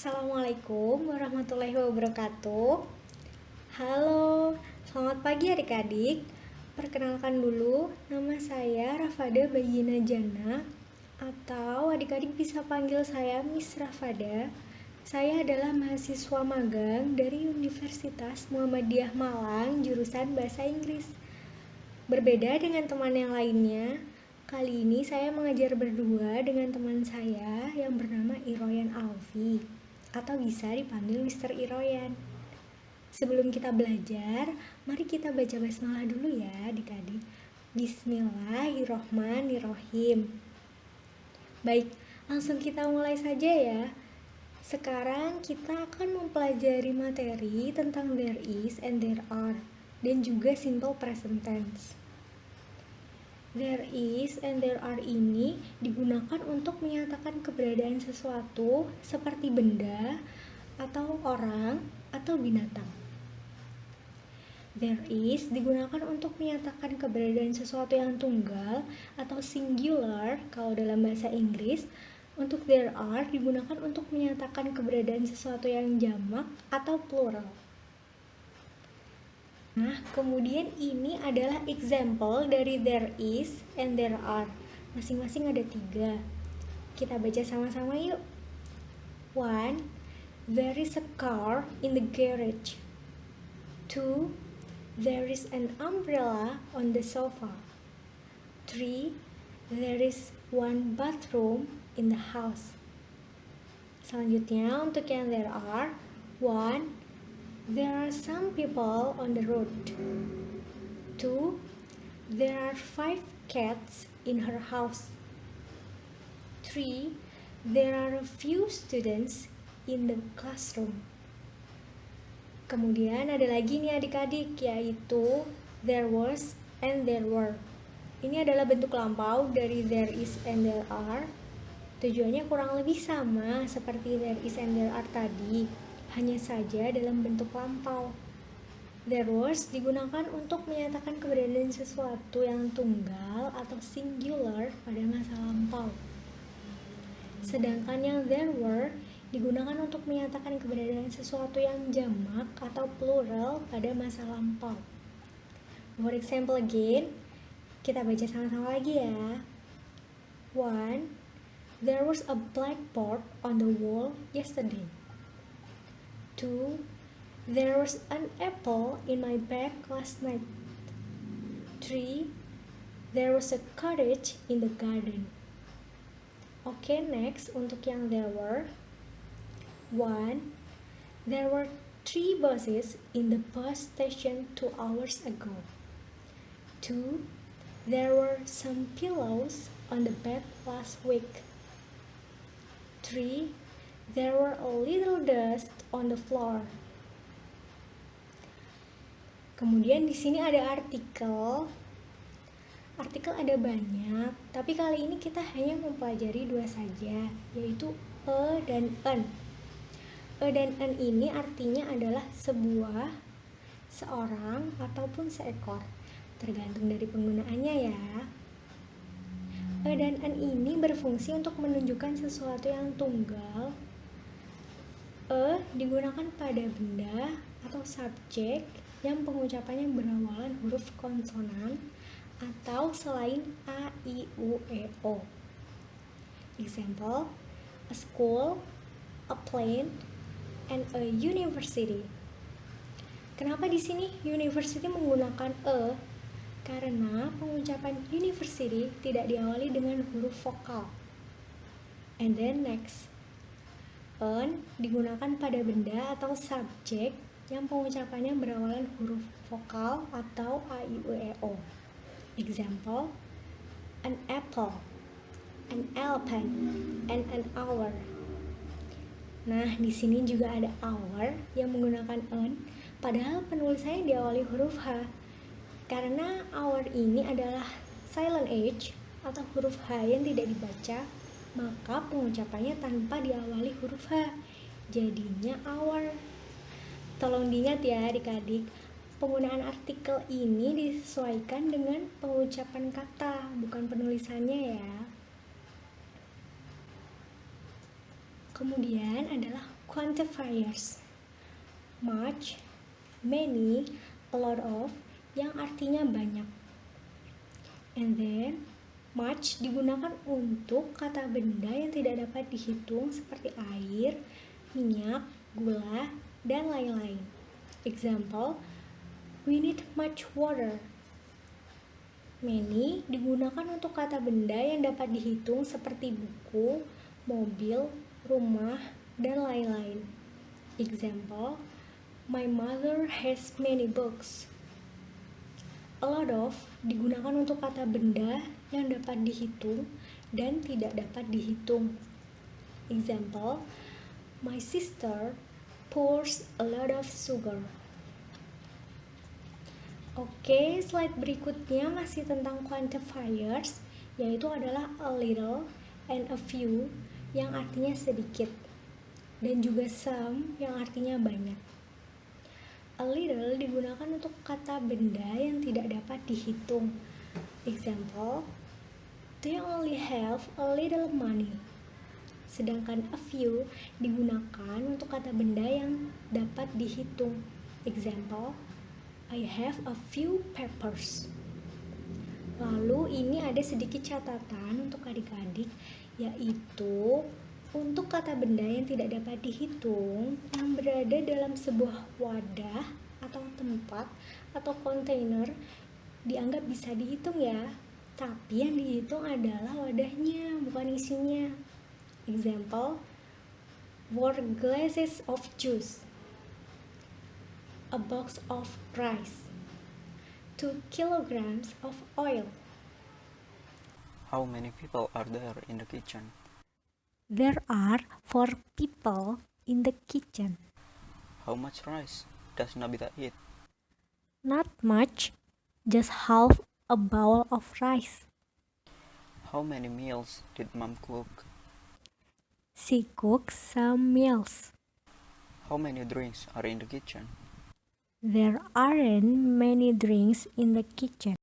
Assalamualaikum warahmatullahi wabarakatuh. Halo, selamat pagi adik-adik. Perkenalkan dulu, nama saya Rafada Bayina Jana, atau adik-adik bisa panggil saya Miss Rafada. Saya adalah mahasiswa magang dari Universitas Muhammadiyah Malang, jurusan Bahasa Inggris. Berbeda dengan teman yang lainnya, kali ini saya mengajar berdua dengan teman saya yang bernama Iroyan Alfi, atau bisa dipanggil Mr. Iroyan. Sebelum kita belajar, mari kita baca basmalah dulu ya adik-adik. Bismillahirrohmanirrohim. Baik, langsung kita mulai saja ya. Sekarang kita akan mempelajari materi tentang there is and there are, dan juga simple present tense. There is and there are ini digunakan untuk menyatakan keberadaan sesuatu seperti benda, atau orang, atau binatang. There is digunakan untuk menyatakan keberadaan sesuatu yang tunggal atau singular kalau dalam bahasa Inggris. Untuk there are digunakan untuk menyatakan keberadaan sesuatu yang jamak atau plural. Nah, kemudian ini adalah example dari there is and there are. Masing-masing ada 3. Kita baca sama-sama yuk. 1. There is a car in the garage. 2. There is an umbrella on the sofa. 3. There is one bathroom in the house. Selanjutnya untuk yang there are. 1. There are some people on the road. 2. There are 5 cats in her house. 3. There are a few students in the classroom. Kemudian ada lagi nih adik-adik, yaitu there was and there were. Ini adalah bentuk lampau dari there is and there are. Tujuannya kurang lebih sama seperti there is and there are tadi, hanya saja dalam bentuk lampau. There was digunakan untuk menyatakan keberadaan sesuatu yang tunggal atau singular pada masa lampau. Sedangkan yang there were digunakan untuk menyatakan keberadaan sesuatu yang jamak atau plural pada masa lampau. For example again, kita baca sama-sama lagi ya. 1. There was a blackboard on the wall yesterday. 2. There was an apple in my bag last night. 3. There was a cottage in the garden. Oke, next untuk yang there were. 1. There were 3 buses in the bus station 2 hours ago. 2. There were some pillows on the bed last week. 3. There were a little dust on the floor. Kemudian di sini ada artikel. Artikel ada banyak, tapi kali ini kita hanya mempelajari 2 saja, yaitu a dan an. A dan an ini artinya adalah sebuah, seorang, ataupun seekor, tergantung dari penggunaannya ya. A dan an ini berfungsi untuk menunjukkan sesuatu yang tunggal. A digunakan pada benda atau subjek yang pengucapannya berawalan huruf konsonan atau selain a, i, u, e, o. Example, a school, a plane, and a university. Kenapa di sini university menggunakan a? Karena pengucapan university tidak diawali dengan huruf vokal. And then next, an digunakan pada benda atau subjek yang pengucapannya berawalan huruf vokal atau a, i, u, e, o. Example, an apple, an elephant, and an hour. Nah, di sini juga ada hour yang menggunakan an, padahal penulisannya diawali huruf H. Karena hour ini adalah silent H atau huruf H yang tidak dibaca, maka pengucapannya tanpa diawali huruf H. Jadinya hour. Tolong diingat ya adik-adik, penggunaan artikel ini disesuaikan dengan pengucapan kata, bukan penulisannya ya. Kemudian adalah quantifiers. Much, many, a lot of, yang artinya banyak. And then, much digunakan untuk kata benda yang tidak dapat dihitung seperti air, minyak, gula, dan lain-lain. Example, we need much water. Many digunakan untuk kata benda yang dapat dihitung seperti buku, mobil, rumah, dan lain-lain. Example, my mother has many books. A lot of digunakan untuk kata benda yang dapat dihitung dan tidak dapat dihitung. Example, my sister pours a lot of sugar. Oke, slide berikutnya masih tentang quantifiers, yaitu adalah a little and a few yang artinya sedikit, dan juga some yang artinya banyak. A little digunakan untuk kata benda yang tidak dapat dihitung. Example, they only have a little money. Sedangkan a few digunakan untuk kata benda yang dapat dihitung. Example, I have a few peppers. Lalu ini ada sedikit catatan untuk adik-adik, yaitu untuk kata benda yang tidak dapat dihitung yang berada dalam sebuah wadah atau tempat atau kontainer dianggap bisa dihitung ya, tapi yang dihitung adalah wadahnya, bukan isinya. Example, 4 glasses of juice, a box of rice, 2 kilograms of oil. How many people are there in the kitchen? There are 4 people in the kitchen. How much rice does Nabita eat? Not much, just half a bowl of rice. How many meals did Mom cook? She cooks some meals. How many drinks are in the kitchen? There aren't many drinks in the kitchen.